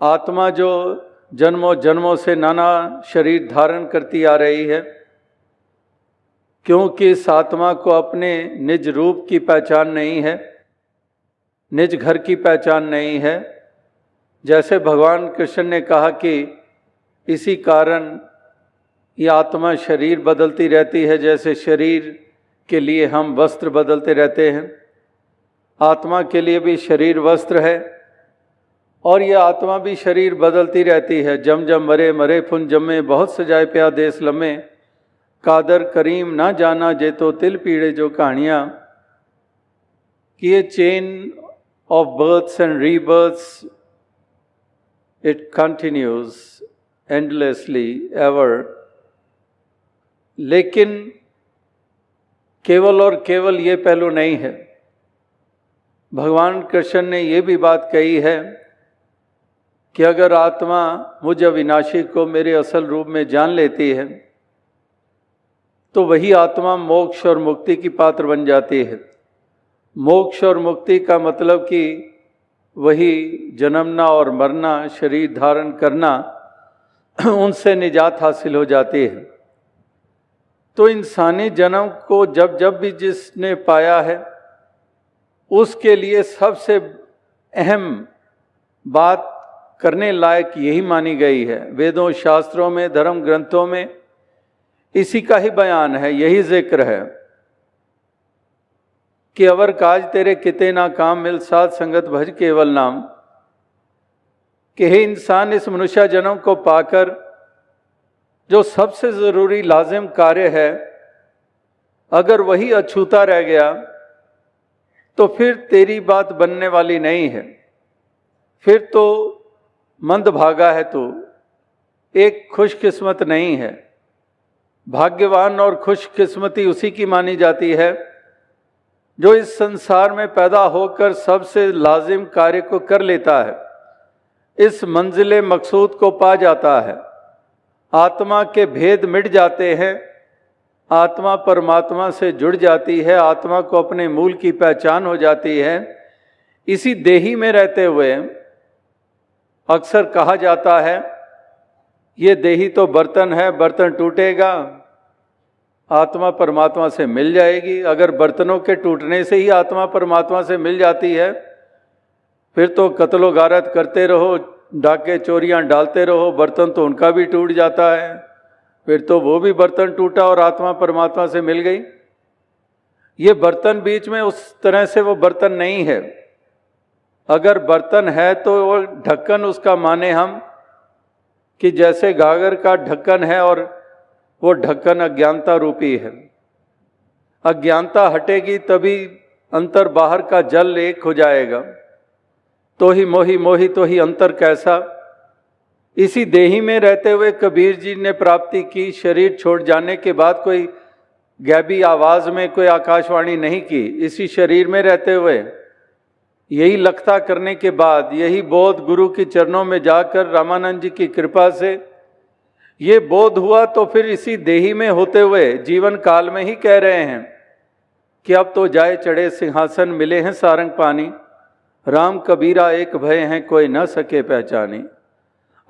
आत्मा जो जन्मों जन्मों से नाना शरीर धारण करती आ रही है, क्योंकि इस आत्मा को अपने निज रूप की पहचान नहीं है, निज घर की पहचान नहीं है। जैसे भगवान कृष्ण ने कहा कि इसी कारण ये आत्मा शरीर बदलती रहती है, जैसे शरीर के लिए हम वस्त्र बदलते रहते हैं, आत्मा के लिए भी शरीर वस्त्र है और ये आत्मा भी शरीर बदलती रहती है। जम जम मरे मरे फुन जमे, बहुत सजाए प्या देश लम्हे, कादर करीम ना जाना जे तो तिल पीड़े जो कहानियाँ। कि ये chain of births and rebirths, it continues endlessly ever. लेकिन केवल और केवल ये पहलू नहीं है। भगवान कृष्ण ने ये भी बात कही है कि अगर आत्मा मुझ अविनाशी को मेरे असल रूप में जान लेती है तो वही आत्मा मोक्ष और मुक्ति की पात्र बन जाती है। मोक्ष और मुक्ति का मतलब कि वही जन्मना और मरना, शरीर धारण करना, उनसे निजात हासिल हो जाती है। तो इंसानी जन्म को जब जब भी जिसने पाया है उसके लिए सबसे अहम बात करने लायक यही मानी गई है। वेदों, शास्त्रों में, धर्म ग्रंथों में इसी का ही बयान है, यही जिक्र है कि अवर काज तेरे किते ना काम, मिल साथ संगत भज केवल नाम। कि हे इंसान, इस मनुष्य जन्म को पाकर जो सबसे ज़रूरी लाजिम कार्य है, अगर वही अछूता रह गया तो फिर तेरी बात बनने वाली नहीं है। फिर तो मंदभागा है तू, एक खुशकिस्मत नहीं है। भाग्यवान और खुशकिस्मती उसी की मानी जाती है जो इस संसार में पैदा होकर सबसे लाजिम कार्य को कर लेता है, इस मंजिले मकसूद को पा जाता है। आत्मा के भेद मिट जाते हैं, आत्मा परमात्मा से जुड़ जाती है, आत्मा को अपने मूल की पहचान हो जाती है। इसी देही में रहते हुए अक्सर कहा जाता है ये देही तो बर्तन है, बर्तन टूटेगा, आत्मा परमात्मा से मिल जाएगी। अगर बर्तनों के टूटने से ही आत्मा परमात्मा से मिल जाती है, फिर तो कत्लो गारत करते रहो, डाके चोरियां डालते रहो, बर्तन तो उनका भी टूट जाता है, फिर तो वो भी बर्तन टूटा और आत्मा परमात्मा से मिल गई। ये बर्तन बीच में उस तरह से वो बर्तन नहीं है। अगर बर्तन है तो वो ढक्कन, उसका माने हम कि जैसे गागर का ढक्कन है और वो ढक्कन अज्ञानता रूपी है। अज्ञानता हटेगी तभी अंतर बाहर का जल एक हो जाएगा। तो ही मोही मोही तो ही अंतर कैसा। इसी देही में रहते हुए कबीर जी ने प्राप्ति की। शरीर छोड़ जाने के बाद कोई गैबी आवाज में कोई आकाशवाणी नहीं की। इसी शरीर में रहते हुए यही लखता करने के बाद, यही बोध गुरु के चरणों में जाकर रामानंद जी की कृपा से ये बोध हुआ, तो फिर इसी देही में होते हुए जीवन काल में ही कह रहे हैं कि अब तो जाए चढ़े सिंहासन, मिले हैं सारंग पानी, राम कबीरा एक भय हैं कोई न सके पहचानी।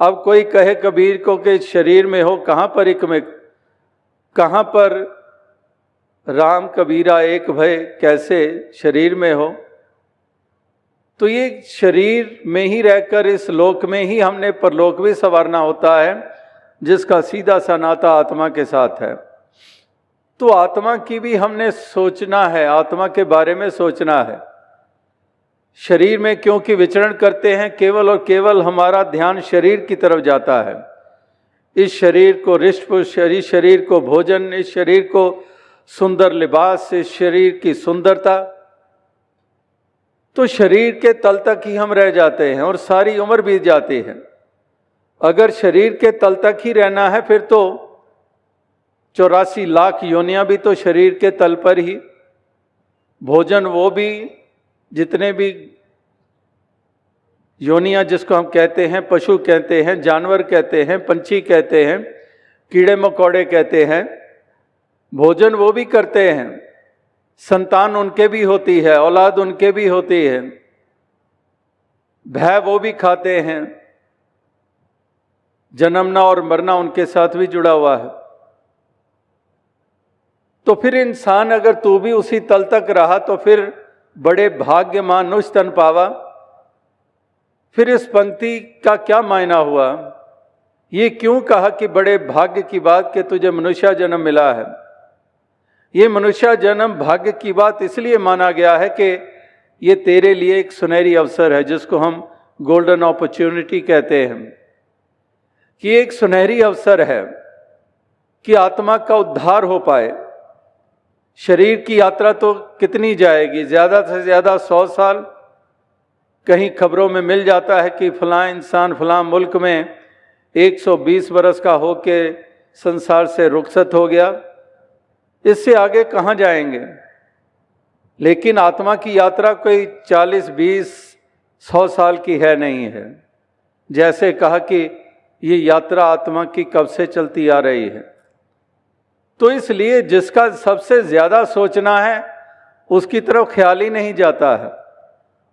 अब कोई कहे कबीर को कि शरीर में हो, कहाँ पर एक में, कहाँ पर राम कबीरा एक भय, कैसे शरीर में हो। तो ये शरीर में ही रहकर इस लोक में ही हमने परलोक भी संवारना होता है, जिसका सीधा सा नाता आत्मा के साथ है। तो आत्मा की भी हमने सोचना है, आत्मा के बारे में सोचना है। शरीर में क्योंकि विचरण करते हैं, केवल और केवल हमारा ध्यान शरीर की तरफ जाता है। इस शरीर को रिष्ट, शरीर को भोजन, इस शरीर को सुंदर लिबास, इस शरीर की सुंदरता, तो शरीर के तल तक ही हम रह जाते हैं और सारी उम्र बीत जाती है। अगर शरीर के तल तक ही रहना है, फिर तो 84 लाख योनियां भी तो शरीर के तल पर ही, भोजन वो भी, जितने भी योनियां जिसको हम कहते हैं, पशु कहते हैं, जानवर कहते हैं, पंछी कहते हैं, कीड़े मकोड़े कहते हैं, भोजन वो भी करते हैं, संतान उनके भी होती है, औलाद उनके भी होती है, भय वो भी खाते हैं, जन्मना और मरना उनके साथ भी जुड़ा हुआ है। तो फिर इंसान अगर तू भी उसी तल तक रहा तो फिर बड़े भाग्यमान नुश तन पावा। फिर इस पंक्ति का क्या मायना हुआ? ये क्यों कहा कि बड़े भाग्य की बात कि तुझे मनुष्य जन्म मिला है? ये मनुष्य जन्म भाग्य की बात इसलिए माना गया है कि ये तेरे लिए एक सुनहरी अवसर है, जिसको हम गोल्डन अपॉर्चुनिटी कहते हैं, कि एक सुनहरी अवसर है कि आत्मा का उद्धार हो पाए। शरीर की यात्रा तो कितनी जाएगी, ज़्यादा से ज़्यादा 100 साल। कहीं खबरों में मिल जाता है कि फलां इंसान फलां मुल्क में 120 बरस का हो के संसार से रुखसत हो गया। इससे आगे कहाँ जाएंगे? लेकिन आत्मा की यात्रा कोई 40, 20, 100 साल की है नहीं है। जैसे कहा कि ये यात्रा आत्मा की कब से चलती आ रही है। तो इसलिए जिसका सबसे ज़्यादा सोचना है उसकी तरफ ख्याल ही नहीं जाता है,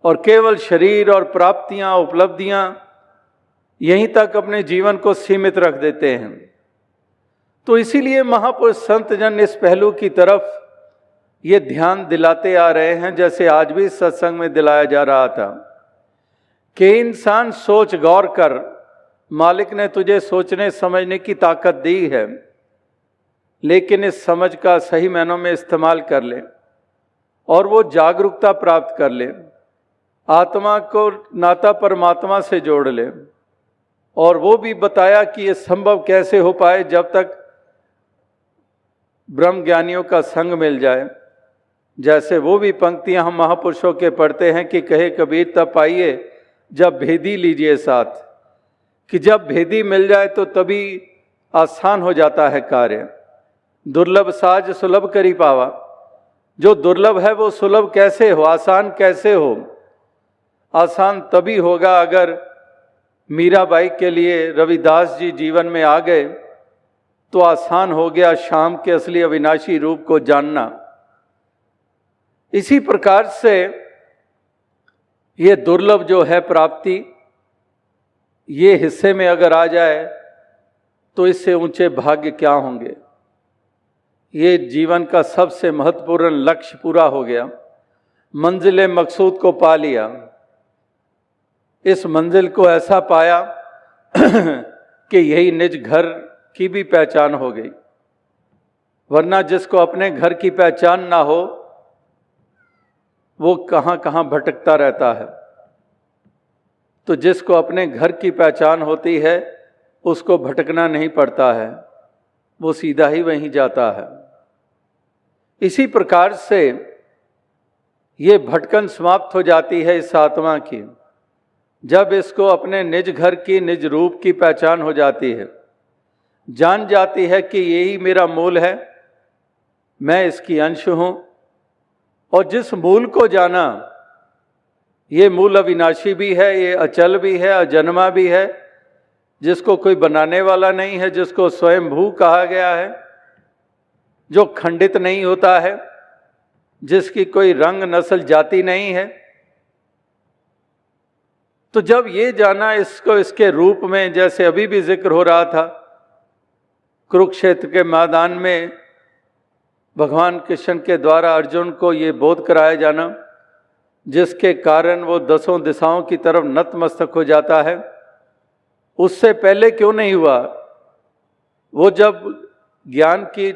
और केवल शरीर और प्राप्तियां, उपलब्धियां यहीं तक अपने जीवन को सीमित रख देते हैं। तो इसीलिए महापुरुष संत जन इस पहलू की तरफ ये ध्यान दिलाते आ रहे हैं, जैसे आज भी सत्संग में दिलाया जा रहा था कि इंसान सोच गौर कर, मालिक ने तुझे सोचने समझने की ताकत दी है, लेकिन इस समझ का सही मायनों में इस्तेमाल कर ले और वो जागरूकता प्राप्त कर ले, आत्मा को नाता परमात्मा से जोड़ ले। और वो भी बताया कि ये संभव कैसे हो पाए, जब तक ब्रह्म ज्ञानियों का संग मिल जाए। जैसे वो भी पंक्तियां हम महापुरुषों के पढ़ते हैं कि कहे कबीर तब पाइए जब भेदी लीजिए साथ, कि जब भेदी मिल जाए तो तभी आसान हो जाता है कार्य। दुर्लभ साज सुलभ करी पावा। जो दुर्लभ है वो सुलभ कैसे हो, आसान कैसे हो? आसान तभी होगा अगर मीराबाई के लिए रविदास जी जीवन में आ गए तो आसान हो गया शाम के असली अविनाशी रूप को जानना। इसी प्रकार से ये दुर्लभ जो है प्राप्ति, ये हिस्से में अगर आ जाए तो इससे ऊंचे भाग्य क्या होंगे। ये जीवन का सबसे महत्वपूर्ण लक्ष्य पूरा हो गया, मंजिल मकसूद को पा लिया। इस मंजिल को ऐसा पाया कि यही निज घर की भी पहचान हो गई। वरना जिसको अपने घर की पहचान ना हो वो कहाँ कहाँ भटकता रहता है। तो जिसको अपने घर की पहचान होती है उसको भटकना नहीं पड़ता है, वो सीधा ही वहीं जाता है। इसी प्रकार से ये भटकन समाप्त हो जाती है इस आत्मा की, जब इसको अपने निज घर की, निज रूप की पहचान हो जाती है। जान जाती है कि यही मेरा मूल है, मैं इसकी अंश हूं। और जिस मूल को जाना, ये मूल अविनाशी भी है, ये अचल भी है, अजन्मा भी है, जिसको कोई बनाने वाला नहीं है, जिसको स्वयंभू कहा गया है, जो खंडित नहीं होता है, जिसकी कोई रंग नस्ल जाति नहीं है। तो जब ये जाना इसको इसके रूप में, जैसे अभी भी जिक्र हो रहा था, कुरुक्षेत्र के मैदान में भगवान कृष्ण के द्वारा अर्जुन को ये बोध कराया जाना, जिसके कारण वो 10 दिशाओं की तरफ नतमस्तक हो जाता है, उससे पहले क्यों नहीं हुआ? वो जब ज्ञान की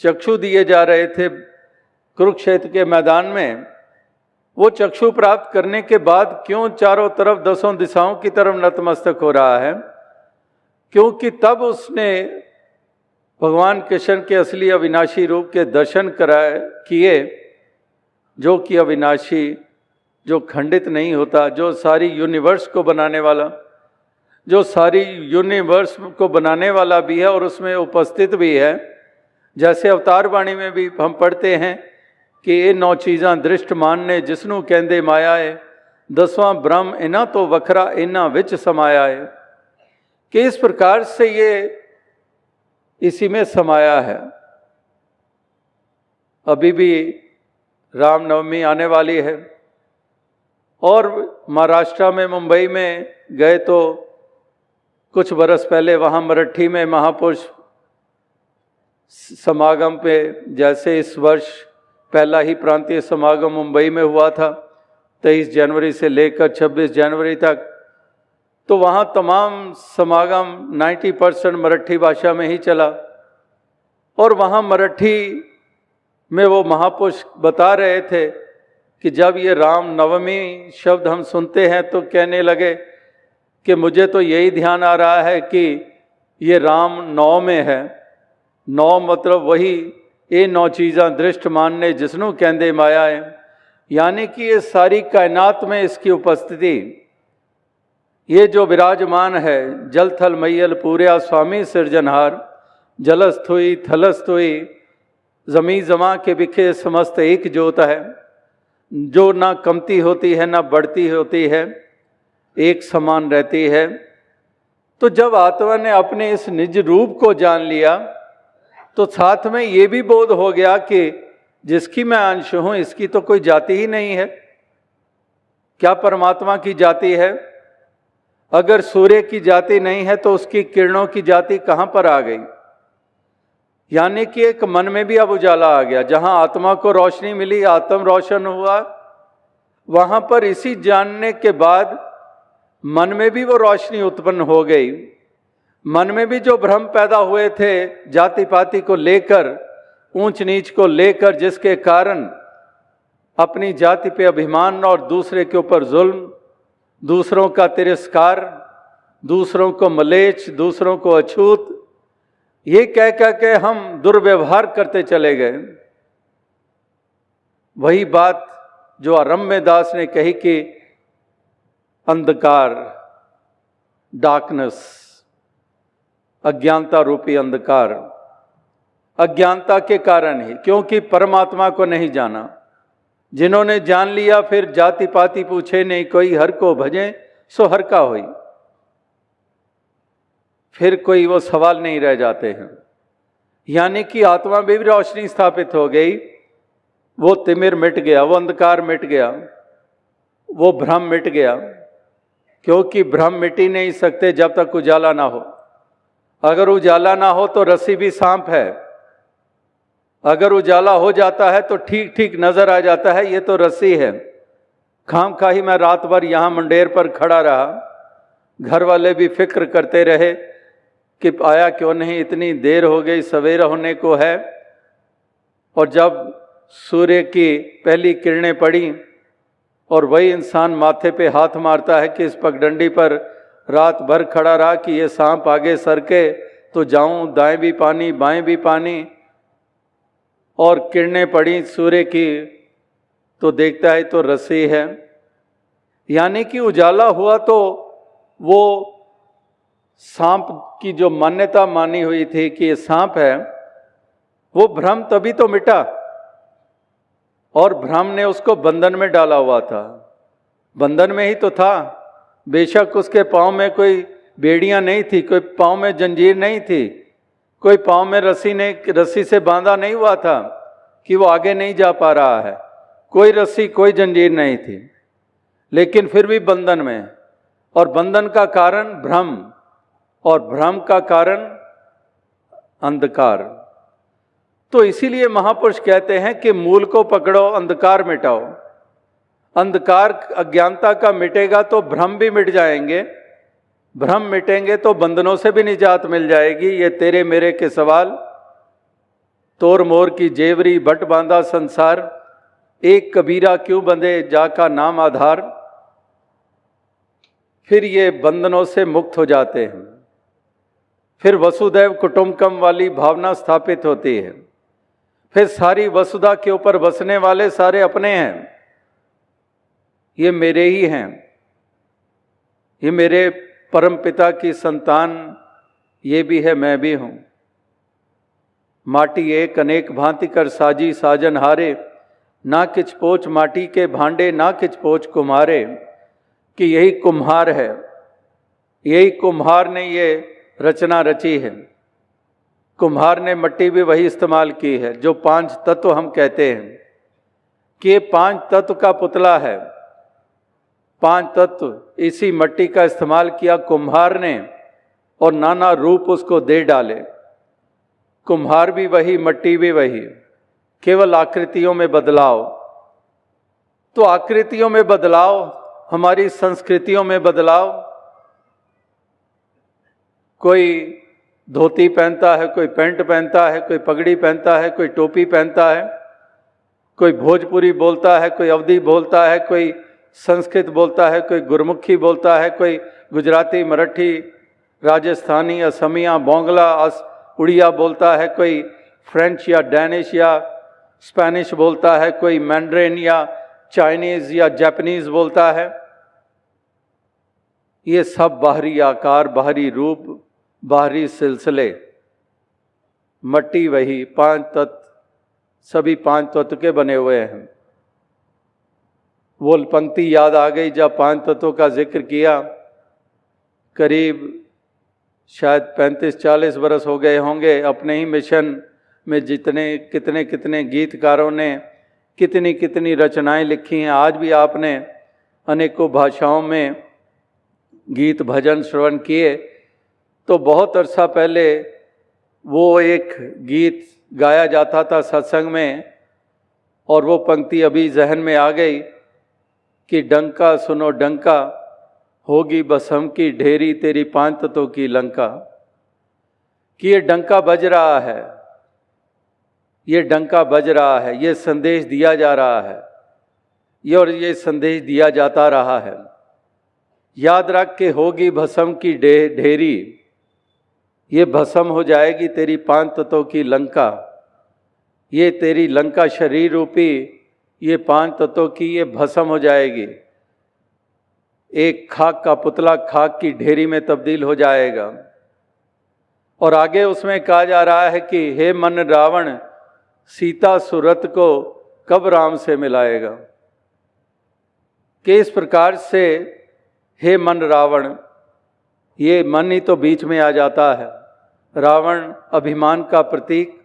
चक्षु दिए जा रहे थे कुरुक्षेत्र के मैदान में, वो चक्षु प्राप्त करने के बाद क्यों चारों तरफ 10 दिशाओं की तरफ नतमस्तक हो रहा है? क्योंकि तब उसने भगवान कृष्ण के असली अविनाशी रूप के दर्शन किए, जो कि अविनाशी, जो खंडित नहीं होता, जो सारी यूनिवर्स को बनाने वाला, जो सारी यूनिवर्स को बनाने वाला भी है और उसमें उपस्थित भी है। जैसे अवतार वाणी में भी हम पढ़ते हैं कि ये 9 चीज़ां दृष्ट मानने जिसनू कहंदे माया है, 10वां ब्रह्म इना तो वखरा इना विच समाया है। कि इस प्रकार से ये इसी में समाया है। अभी भी रामनवमी आने वाली है और महाराष्ट्र में मुंबई में गए तो कुछ बरस पहले वहाँ मराठी में महापुरुष समागम पे, जैसे इस वर्ष पहला ही प्रांतीय समागम मुंबई में हुआ था 23 जनवरी से लेकर 26 जनवरी तक, तो वहाँ तमाम समागम 90% मराठी भाषा में ही चला। और वहाँ मराठी में वो महापुरुष बता रहे थे कि जब ये राम नवमी शब्द हम सुनते हैं तो कहने लगे कि मुझे तो यही ध्यान आ रहा है कि ये राम नौ में है। नौ मतलब वही ये नौ चीज़ां दृष्ट मानने जिसनों कहंदे माया है, यानी कि ये सारी कायनात में इसकी उपस्थिति, ये जो विराजमान है, जल थल मैयल पूर्या स्वामी सिरजनहार, जलस्थुई थलस्थुई जमी जमा के बिखे समस्त एक जोत है, जो ना कमती होती है ना बढ़ती होती है, एक समान रहती है। तो जब आत्मा ने अपने इस निज रूप को जान लिया तो साथ में ये भी बोध हो गया कि जिसकी मैं अंश हूं इसकी तो कोई जाति ही नहीं है। क्या परमात्मा की जाति है? अगर सूर्य की जाति नहीं है तो उसकी किरणों की जाति कहां पर आ गई? यानी कि एक मन में भी अब उजाला आ गया। जहां आत्मा को रोशनी मिली, आत्म रोशन हुआ, वहां पर इसी जानने के बाद मन में भी वो रोशनी उत्पन्न हो गई। मन में भी जो भ्रम पैदा हुए थे जाति पाति को लेकर, ऊंच नीच को लेकर, जिसके कारण अपनी जाति पे अभिमान और दूसरे के ऊपर जुल्म, दूसरों का तिरस्कार, दूसरों को मलेच्छ, दूसरों को अछूत, ये कह कह के हम दुर्व्यवहार करते चले गए। वही बात जो अरम्य दास ने कही कि अंधकार, डार्कनेस, अज्ञानता रूपी अंधकार, अज्ञानता के कारण ही, क्योंकि परमात्मा को नहीं जाना। जिन्होंने जान लिया फिर जाति पाति पूछे नहीं कोई, हर को भजे सो हर का होई, फिर कोई वो सवाल नहीं रह जाते हैं। यानी कि आत्मा में भी रोशनी स्थापित हो गई, वो तिमिर मिट गया, वो अंधकार मिट गया, वो भ्रम मिट गया। क्योंकि भ्रम मिट ही नहीं सकते जब तक उजाला ना हो। अगर उजाला ना हो तो रस्सी भी सांप है, अगर उजाला हो जाता है तो ठीक ठीक नजर आ जाता है ये तो रस्सी है। खाम खा ही मैं रात भर यहाँ मंडेर पर खड़ा रहा, घर वाले भी फिक्र करते रहे कि आया क्यों नहीं, इतनी देर हो गई, सवेरा होने को है। और जब सूर्य की पहली किरणें पड़ी और वही इंसान माथे पे हाथ मारता है कि इस पगडंडी पर रात भर खड़ा रहा कि ये सांप आगे सरके तो जाऊं, दाएं भी पानी बाएं भी पानी, और किरणें पड़ी सूर्य की तो देखता है तो रस्सी है। यानी कि उजाला हुआ तो वो सांप की जो मान्यता मानी हुई थी कि ये सांप है, वो भ्रम तभी तो मिटा। और भ्रम ने उसको बंधन में डाला हुआ था, बंधन में ही तो था। बेशक उसके पाँव में कोई बेड़ियां नहीं थी, कोई पाँव में जंजीर नहीं थी, कोई पाँव में रस्सी से बांधा नहीं हुआ था कि वो आगे नहीं जा पा रहा है, कोई रस्सी कोई जंजीर नहीं थी, लेकिन फिर भी बंधन में। और बंधन का कारण भ्रम, और भ्रम का कारण अंधकार। तो इसीलिए महापुरुष कहते हैं कि मूल को पकड़ो, अंधकार मिटाओ। अंधकार अज्ञानता का मिटेगा तो भ्रम भी मिट जाएंगे, भ्रम मिटेंगे तो बंधनों से भी निजात मिल जाएगी। ये तेरे मेरे के सवाल, तोर मोर की जेवरी बट बांधा संसार, एक कबीरा क्यों बंधे जाका नाम आधार। फिर ये बंधनों से मुक्त हो जाते हैं, फिर वसुदैव कुटुंबकम वाली भावना स्थापित होती है, फिर सारी वसुधा के ऊपर बसने वाले सारे अपने हैं, ये मेरे ही हैं, ये मेरे परम पिता की संतान, ये भी है मैं भी हूँ। माटी एक अनेक भांति कर साजी साजन हारे, ना किच पोच माटी के भांडे ना किच पोच कुम्हारे। कि यही कुम्हार है, यही कुम्हार ने ये रचना रची है। कुम्हार ने मिट्टी भी वही इस्तेमाल की है जो 5 तत्व हम कहते हैं कि ये 5 तत्व का पुतला है। 5 तत्व इसी मिट्टी का इस्तेमाल किया कुम्हार ने और नाना रूप उसको दे डाले। कुम्हार भी वही, मट्टी भी वही, केवल आकृतियों में बदलाव। तो आकृतियों में बदलाव, हमारी संस्कृतियों में बदलाव। कोई धोती पहनता है, कोई पैंट पहनता है, कोई पगड़ी पहनता है, कोई टोपी पहनता है, कोई भोजपुरी बोलता है, कोई अवधी बोलता है, कोई संस्कृत बोलता है, कोई गुरमुखी बोलता है, कोई गुजराती, मराठी, राजस्थानी, असमिया, बोंगला, उड़िया बोलता है, कोई फ्रेंच या डैनिश या स्पेनिश बोलता है, कोई मैंड्रिन या चाइनीज़ या जापानीज़ बोलता है। ये सब बाहरी आकार, बाहरी रूप, बाहरी सिलसिले। मट्टी वही, 5 तत्व, सभी 5 तत्व के बने हुए हैं। वो पंक्ति याद आ गई जब 5 तत्वों का जिक्र किया। करीब शायद 35-40 बरस हो गए होंगे अपने ही मिशन में जितने कितने गीतकारों ने कितनी कितनी रचनाएं लिखी हैं। आज भी आपने अनेकों भाषाओं में गीत भजन श्रवण किए। तो बहुत अरसा पहले वो एक गीत गाया जाता था सत्संग में, और वो पंक्ति अभी जहन में आ गई कि डंका सुनो डंका, होगी भस्म की ढेरी तेरी 5 तत्वों की लंका। कि ये डंका बज रहा है, ये डंका बज रहा है, ये संदेश दिया जा रहा है, ये संदेश दिया जाता रहा है। याद रख के होगी भस्म की ढेरी, ये भस्म हो जाएगी तेरी 5 तत्वों की लंका। ये तेरी लंका शरीर रूपी ये 5 तत्वों की ये भस्म हो जाएगी। एक खाक का पुतला खाक की ढेरी में तब्दील हो जाएगा। और आगे उसमें कहा जा रहा है कि हे मन रावण, सीता सूरत को कब राम से मिलाएगा। कि इस प्रकार से हे मन रावण, ये मन ही तो बीच में आ जाता है। रावण अभिमान का प्रतीक,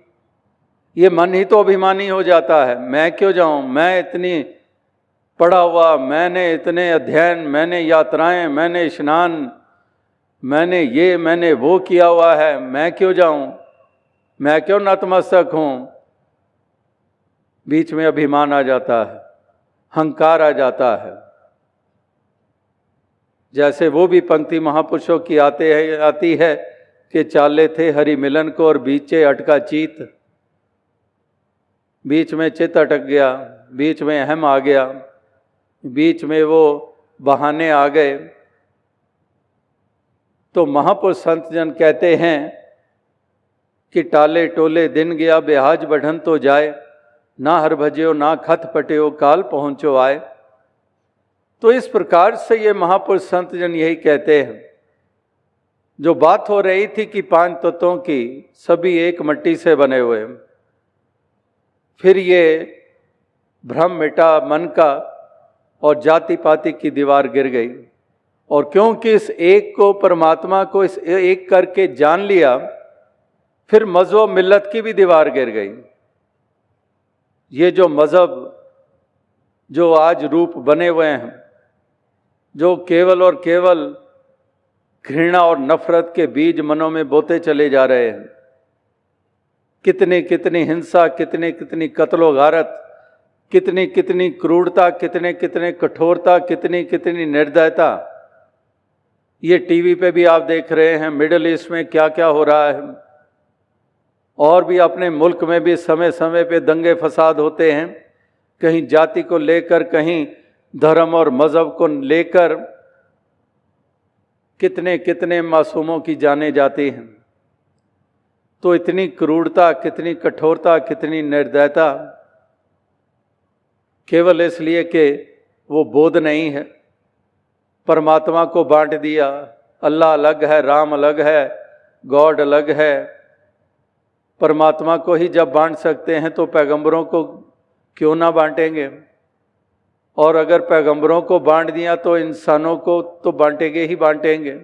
ये मन ही तो अभिमानी हो जाता है। मैं क्यों जाऊं, मैं इतनी पढ़ा हुआ, मैंने इतने अध्ययन, मैंने यात्राएं, मैंने स्नान, मैंने वो किया हुआ है, मैं क्यों जाऊं, मैं क्यों नतमस्तक हूं। बीच में अभिमान आ जाता है, हंकार आ जाता है। जैसे वो भी पंक्ति महापुरुषों की आती है कि चाले थे हरि मिलन को और बीचे अटका चीत। बीच में चित्त अटक गया, बीच में अहम आ गया, बीच में वो बहाने आ गए। तो महापुरुष संत जन कहते हैं कि टाले टोले दिन गया बेहाज बढ़न तो जाए, ना हर भज्यो ना खत पट्यो काल पहुँचो आए। तो इस प्रकार से ये महापुरुष संत जन यही कहते हैं। जो बात हो रही थी कि 5 तत्वों की, सभी एक मिट्टी से बने हुए, फिर ये भ्रम मिटा मन का और जाति पाति की दीवार गिर गई। और क्योंकि इस एक को, परमात्मा को इस एक करके जान लिया, फिर मजहब मिल्लत की भी दीवार गिर गई। ये जो मजहब जो आज रूप बने हुए हैं, जो केवल और केवल घृणा और नफरत के बीज मनों में बोते चले जा रहे हैं। कितनी कितनी हिंसा, कितनी कितनी कत्लो गारत, कितनी कितनी क्रूरता, कितने कितने कठोरता, कितनी कितनी निर्दयता। ये टीवी पे भी आप देख रहे हैं, मिडिल ईस्ट में क्या क्या हो रहा है। और भी अपने मुल्क में भी समय समय पे दंगे फसाद होते हैं, कहीं जाति को लेकर, कहीं धर्म और मजहब को लेकर। कितने कितने मासूमों की जानें जाती हैं। तो इतनी क्रूरता, कितनी कठोरता, कितनी निर्दयता, केवल इसलिए कि वो बोध नहीं है। परमात्मा को बांट दिया, अल्लाह अलग है, राम अलग है, गॉड अलग है। परमात्मा को ही जब बांट सकते हैं तो पैगंबरों को क्यों ना बांटेंगे। और अगर पैगंबरों को बांट दिया तो इंसानों को तो बांटेंगे ही बांटेंगे।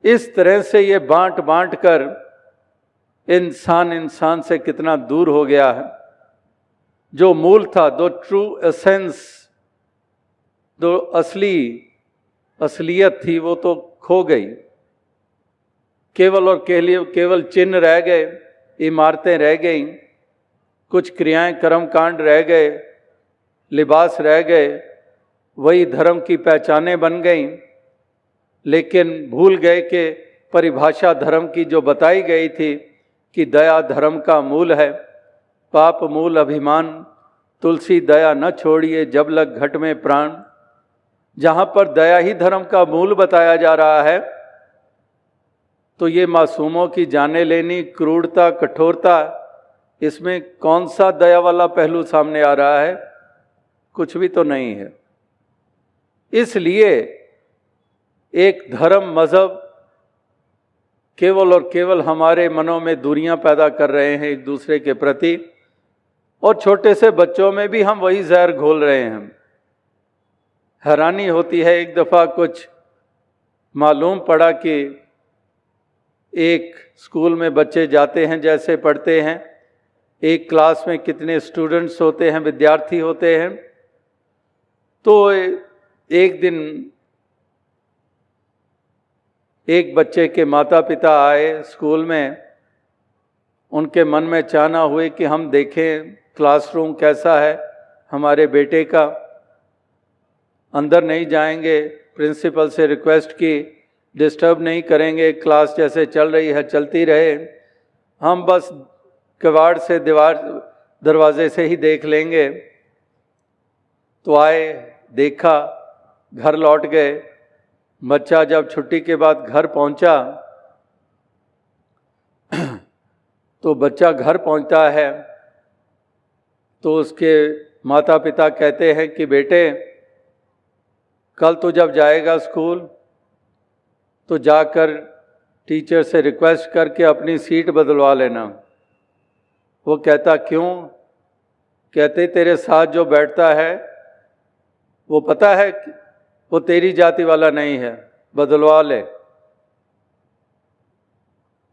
इस तरह से ये बांट बांट कर इंसान से कितना दूर हो गया है। जो मूल था, दो ट्रू एसेंस, जो असलियत थी, वो तो खो गई। केवल और केवल चिन्ह रह गए, इमारतें रह गईं, कुछ क्रियाएं कर्म कांड रह गए, लिबास रह गए, वही धर्म की पहचानें बन गईं। लेकिन भूल गए कि परिभाषा धर्म की जो बताई गई थी कि दया धर्म का मूल है, पाप मूल अभिमान, तुलसी दया न छोड़िए जब लग घट में प्राण। जहाँ पर दया ही धर्म का मूल बताया जा रहा है, तो ये मासूमों की जाने लेनी, क्रूरता, कठोरता, इसमें कौन सा दया वाला पहलू सामने आ रहा है? कुछ भी तो नहीं है। इसलिए एक धर्म मजहब केवल और केवल हमारे मनों में दूरियां पैदा कर रहे हैं एक दूसरे के प्रति, और छोटे से बच्चों में भी हम वही जहर घोल रहे हैं। हैरानी होती है, एक दफ़ा कुछ मालूम पड़ा कि एक स्कूल में बच्चे जाते हैं, जैसे पढ़ते हैं, एक क्लास में कितने स्टूडेंट्स होते हैं, विद्यार्थी होते हैं। तो एक दिन एक बच्चे के माता पिता आए स्कूल में, उनके मन में चाहना हुई कि हम देखें क्लासरूम कैसा है हमारे बेटे का। अंदर नहीं जाएंगे, प्रिंसिपल से रिक्वेस्ट की, डिस्टर्ब नहीं करेंगे, क्लास जैसे चल रही है चलती रहे, हम बस किवाड़ से दरवाजे से ही देख लेंगे। तो आए, देखा, घर लौट गए। बच्चा जब छुट्टी के बाद घर पहुंचा, तो बच्चा घर पहुंचता है तो उसके माता पिता कहते हैं कि बेटे, कल तो जब जाएगा स्कूल तो जाकर टीचर से रिक्वेस्ट करके अपनी सीट बदलवा लेना। वो कहता क्यों? कहते तेरे साथ जो बैठता है वो पता है वो तेरी जाति वाला नहीं है, बदलवा ले।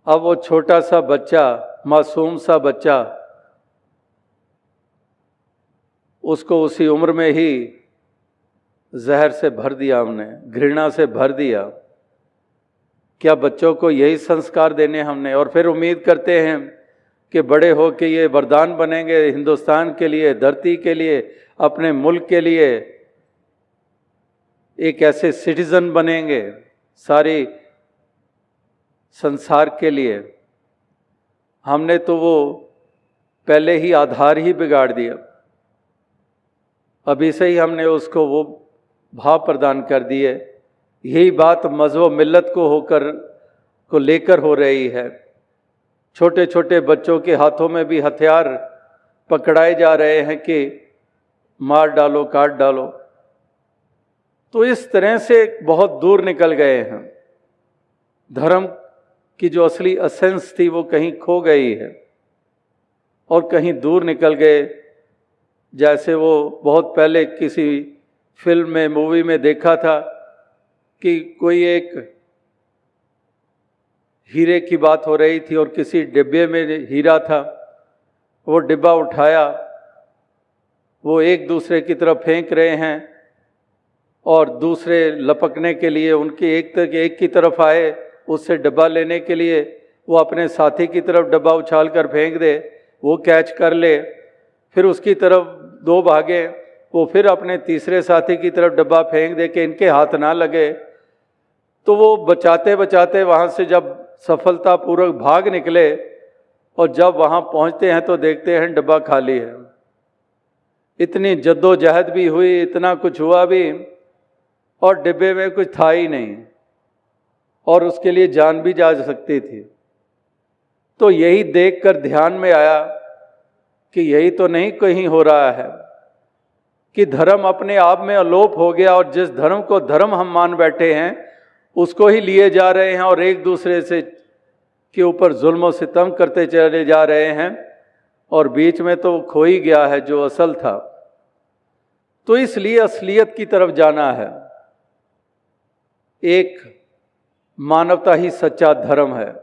अब वो छोटा सा बच्चा, मासूम सा बच्चा, उसको उसी उम्र में ही जहर से भर दिया हमने, घृणा से भर दिया। क्या बच्चों को यही संस्कार देने हमने? और फिर उम्मीद करते हैं कि बड़े हो के ये वरदान बनेंगे हिंदुस्तान के लिए, धरती के लिए, अपने मुल्क के लिए, एक ऐसे सिटीजन बनेंगे सारी संसार के लिए। हमने तो वो पहले ही आधार ही बिगाड़ दिया। अभी से ही हमने उसको वो भाव प्रदान कर दिए। यही बात मज़हब मिल्लत को लेकर हो रही है। छोटे छोटे बच्चों के हाथों में भी हथियार पकड़ाए जा रहे हैं कि मार डालो, काट डालो। तो इस तरह से बहुत दूर निकल गए हैं। धर्म की जो असली एसेंस थी वो कहीं खो गई है और कहीं दूर निकल गए। जैसे वो बहुत पहले किसी फिल्म में, मूवी में देखा था कि कोई एक हीरे की बात हो रही थी और किसी डिब्बे में हीरा था। वो डिब्बा उठाया, वो एक दूसरे की तरफ फेंक रहे हैं और दूसरे लपकने के लिए उनके एक की तरफ आए, उससे डब्बा लेने के लिए वो अपने साथी की तरफ डब्बा उछाल कर फेंक दे, वो कैच कर ले, फिर उसकी तरफ दो भागे, वो फिर अपने तीसरे साथी की तरफ डब्बा फेंक दे कि इनके हाथ ना लगे। तो वो बचाते बचाते वहाँ से जब सफलतापूर्वक भाग निकले और जब वहाँ पहुँचते हैं तो देखते हैं डब्बा खाली है। इतनी जद्दोजहद भी हुई, इतना कुछ हुआ भी, और डिब्बे में कुछ था ही नहीं, और उसके लिए जान भी जा सकती थी। तो यही देखकर ध्यान में आया कि यही तो नहीं कहीं हो रहा है कि धर्म अपने आप में अलोप हो गया और जिस धर्म को धर्म हम मान बैठे हैं उसको ही लिए जा रहे हैं और एक दूसरे से के ऊपर जुल्म और सितम करते चले जा रहे हैं, और बीच में तो खो ही गया है जो असल था। तो इसलिए असलियत की तरफ जाना है। एक मानवता ही सच्चा धर्म है,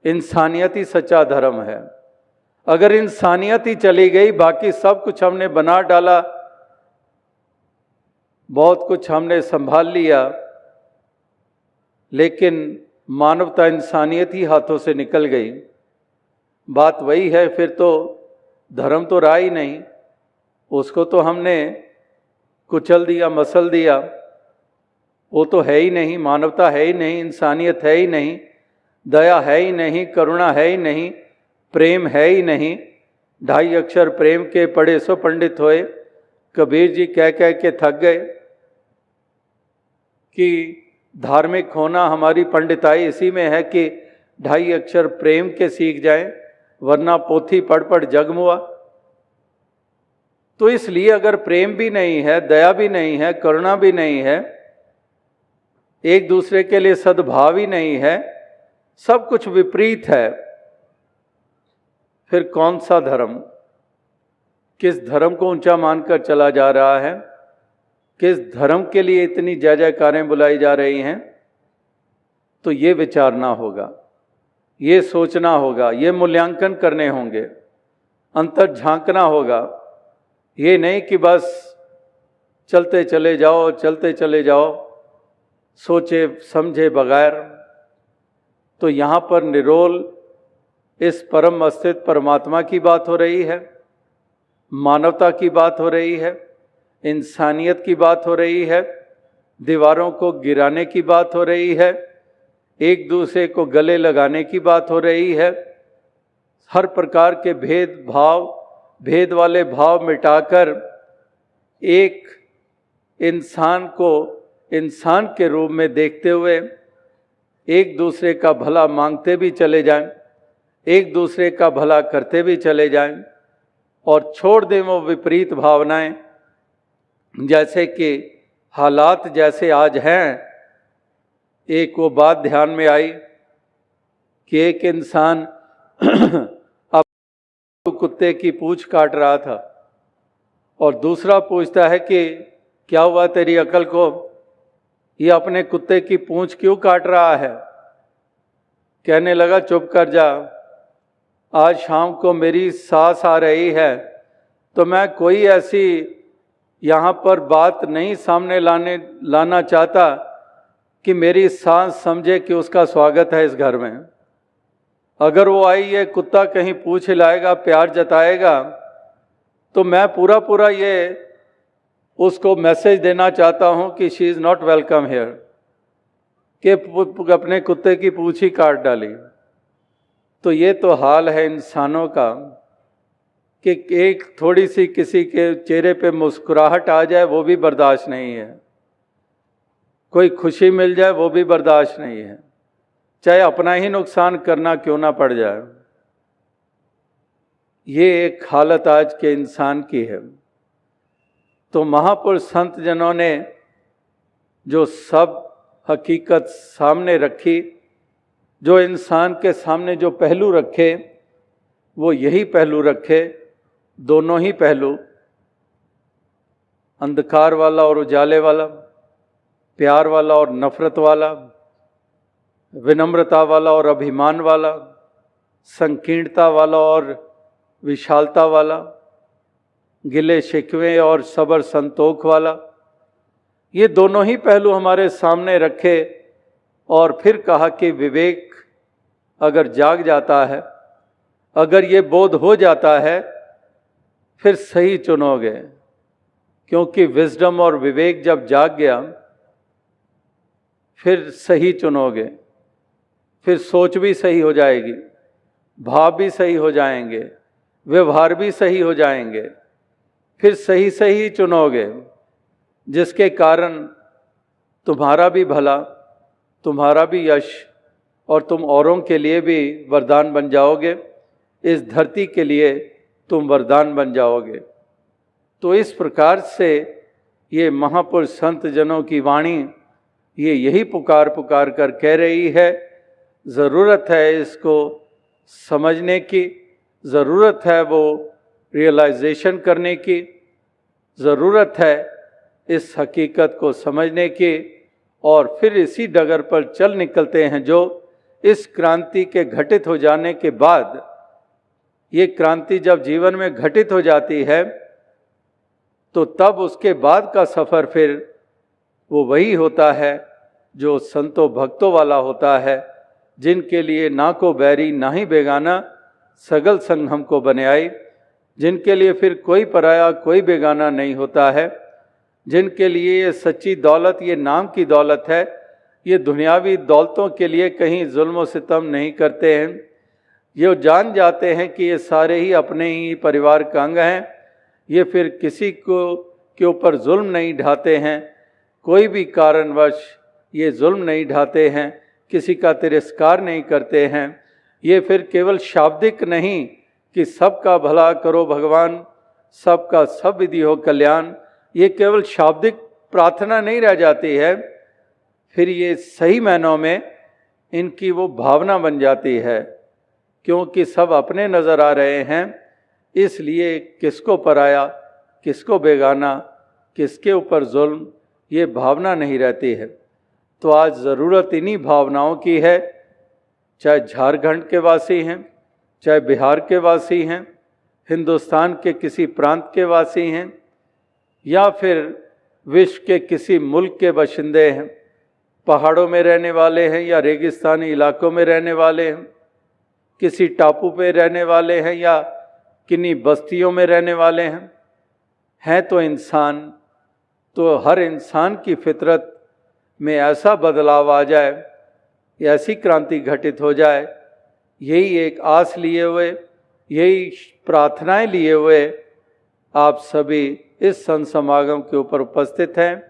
इंसानियत ही सच्चा धर्म है। अगर इंसानियत ही चली गई, बाकी सब कुछ हमने बना डाला, बहुत कुछ हमने संभाल लिया, लेकिन मानवता इंसानियत ही हाथों से निकल गई। बात वही है, फिर तो धर्म तो रहा ही नहीं, उसको तो हमने कुचल दिया, मसल दिया। वो तो है ही नहीं, मानवता है ही नहीं, इंसानियत है ही नहीं, दया है ही नहीं, करुणा है ही नहीं, प्रेम है ही नहीं। 2.5 अक्षर प्रेम के पढ़े सो पंडित होए, कबीर जी कह कह के थक गए कि धार्मिक होना, हमारी पंडिताई इसी में है कि 2.5 अक्षर प्रेम के सीख जाएं, वरना पोथी पढ़ पढ़ जगमुआ। तो इसलिए अगर प्रेम भी नहीं है, दया भी नहीं है, करुणा भी नहीं है, एक दूसरे के लिए सद्भाव ही नहीं है, सब कुछ विपरीत है, फिर कौन सा धर्म? किस धर्म को ऊंचा मानकर चला जा रहा है? किस धर्म के लिए इतनी जय जयकारें बुलाई जा रही हैं? तो ये विचारना होगा, ये सोचना होगा, ये मूल्यांकन करने होंगे, अंतर झांकना होगा। ये नहीं कि बस चलते चले जाओ, चलते चले जाओ, सोचे समझे बगैर। तो यहाँ पर निरोल इस परम अस्तित्व परमात्मा की बात हो रही है, मानवता की बात हो रही है, इंसानियत की बात हो रही है, दीवारों को गिराने की बात हो रही है, एक दूसरे को गले लगाने की बात हो रही है, हर प्रकार के भेद वाले भाव मिटाकर एक इंसान को इंसान के रूप में देखते हुए एक दूसरे का भला मांगते भी चले जाएं, एक दूसरे का भला करते भी चले जाएं और छोड़ दें वो विपरीत भावनाएं। जैसे कि हालात जैसे आज हैं, एक वो बात ध्यान में आई कि एक इंसान अब कुत्ते की पूंछ काट रहा था और दूसरा पूछता है कि क्या हुआ तेरी अकल को, ये अपने कुत्ते की पूंछ क्यों काट रहा है? कहने लगा चुप कर जा, आज शाम को मेरी सास आ रही है, तो मैं कोई ऐसी यहाँ पर बात नहीं सामने लाना चाहता कि मेरी सास समझे कि उसका स्वागत है इस घर में। अगर वो आई, ये कुत्ता कहीं पूछ हिलाएगा, प्यार जताएगा, तो मैं पूरा ये उसको मैसेज देना चाहता हूँ कि she is not welcome here, कि अपने कुत्ते की पूंछ ही काट डाली। तो ये तो हाल है इंसानों का कि एक थोड़ी सी किसी के चेहरे पे मुस्कुराहट आ जाए वो भी बर्दाश्त नहीं है, कोई खुशी मिल जाए वो भी बर्दाश्त नहीं है, चाहे अपना ही नुकसान करना क्यों ना पड़ जाए। ये एक हालत आज के इंसान की है। तो महापुरुष संत जनों ने जो सब हकीकत सामने रखी, जो इंसान के सामने जो पहलू रखे, वो यही पहलू रखे, दोनों ही पहलू, अंधकार वाला और उजाले वाला, प्यार वाला और नफरत वाला, विनम्रता वाला और अभिमान वाला, संकीर्णता वाला और विशालता वाला, गिले शिकवे और सबर संतोख वाला, ये दोनों ही पहलू हमारे सामने रखे और फिर कहा कि विवेक अगर जाग जाता है, अगर ये बोध हो जाता है, फिर सही चुनोगे। क्योंकि विजडम और विवेक जब जाग गया, फिर सही चुनोगे, फिर सोच भी सही हो जाएगी, भाव भी सही हो जाएंगे, व्यवहार भी सही हो जाएंगे, फिर सही चुनोगे, जिसके कारण तुम्हारा भी भला, तुम्हारा भी यश और तुम औरों के लिए भी वरदान बन जाओगे, इस धरती के लिए तुम वरदान बन जाओगे। तो इस प्रकार से ये महापुरुष संत जनों की वाणी ये यही पुकार कर कह रही है। ज़रूरत है इसको समझने की, ज़रूरत है वो रियलाइजेशन करने की, ज़रूरत है इस हकीकत को समझने की, और फिर इसी डगर पर चल निकलते हैं जो इस क्रांति के घटित हो जाने के बाद, ये क्रांति जब जीवन में घटित हो जाती है तो तब उसके बाद का सफ़र फिर वो वही होता है जो संतों भक्तों वाला होता है, जिनके लिए ना को बैरी ना ही बेगाना, सगल संग हमको बने आई, जिनके लिए फिर कोई पराया कोई बेगाना नहीं होता है, जिनके लिए ये सच्ची दौलत ये नाम की दौलत है, ये दुनियावी दौलतों के लिए कहीं जुल्म व सितम नहीं करते हैं, ये जान जाते हैं कि ये सारे ही अपने ही परिवार का अंग हैं, ये फिर किसी को के ऊपर जुल्म नहीं ढाते हैं, कोई भी कारणवश ये जुल्म नहीं ढाते हैं, किसी का तिरस्कार नहीं करते हैं, ये फिर केवल शाब्दिक नहीं कि सबका भला करो भगवान, सबका सब विधि हो कल्याण, ये केवल शाब्दिक प्रार्थना नहीं रह जाती है, फिर ये सही मायनों में इनकी वो भावना बन जाती है, क्योंकि सब अपने नज़र आ रहे हैं, इसलिए किसको पराया किसको बेगाना किसके ऊपर जुल्म ये भावना नहीं रहती है। तो आज ज़रूरत इन्हीं भावनाओं की है, चाहे झारखंड के वासी हैं, चाहे बिहार के वासी हैं, हिंदुस्तान के किसी प्रांत के वासी हैं, या फिर विश्व के किसी मुल्क के बाशिंदे हैं, पहाड़ों में रहने वाले हैं या रेगिस्तानी इलाकों में रहने वाले हैं, किसी टापू पे रहने वाले हैं या किन्हीं बस्तियों में रहने वाले हैं तो इंसान, तो हर इंसान की फितरत में ऐसा बदलाव आ जाए, ऐसी क्रांति घटित हो जाए, यही एक आस लिए हुए, यही प्रार्थनाएं लिए हुए आप सभी इस संत समागम के ऊपर उपस्थित हैं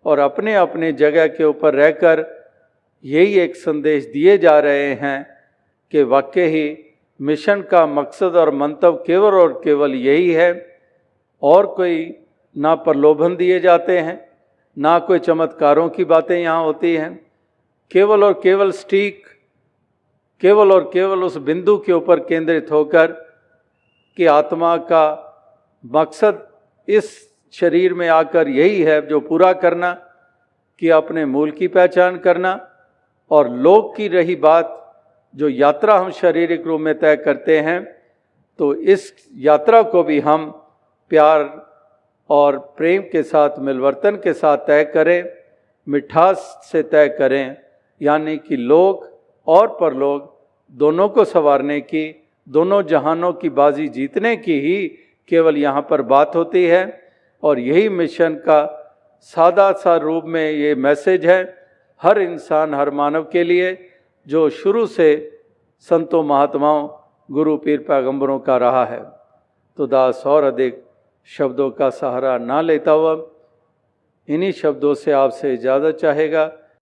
और अपने अपने जगह के ऊपर रहकर यही एक संदेश दिए जा रहे हैं कि वाकई ही मिशन का मकसद और मंतव्य केवल और केवल यही है, और कोई ना प्रलोभन दिए जाते हैं, ना कोई चमत्कारों की बातें यहाँ होती हैं, केवल और केवल स्टीक, केवल और केवल उस बिंदु के ऊपर केंद्रित होकर कि आत्मा का मकसद इस शरीर में आकर यही है जो पूरा करना, कि अपने मूल की पहचान करना, और लोक की रही बात जो यात्रा हम शारीरिक रूप में तय करते हैं, तो इस यात्रा को भी हम प्यार और प्रेम के साथ मिलवर्तन के साथ तय करें, मिठास से तय करें, यानी कि लोक और परलोक दोनों को संवारने की, दोनों जहानों की बाजी जीतने की ही केवल यहाँ पर बात होती है। और यही मिशन का सादा सा रूप में ये मैसेज है हर इंसान हर मानव के लिए, जो शुरू से संतों महात्माओं गुरु पीर पैगंबरों का रहा है। तो दास और अधिक शब्दों का सहारा ना लेता हुआ इन्हीं शब्दों से आपसे इजाज़त चाहेगा।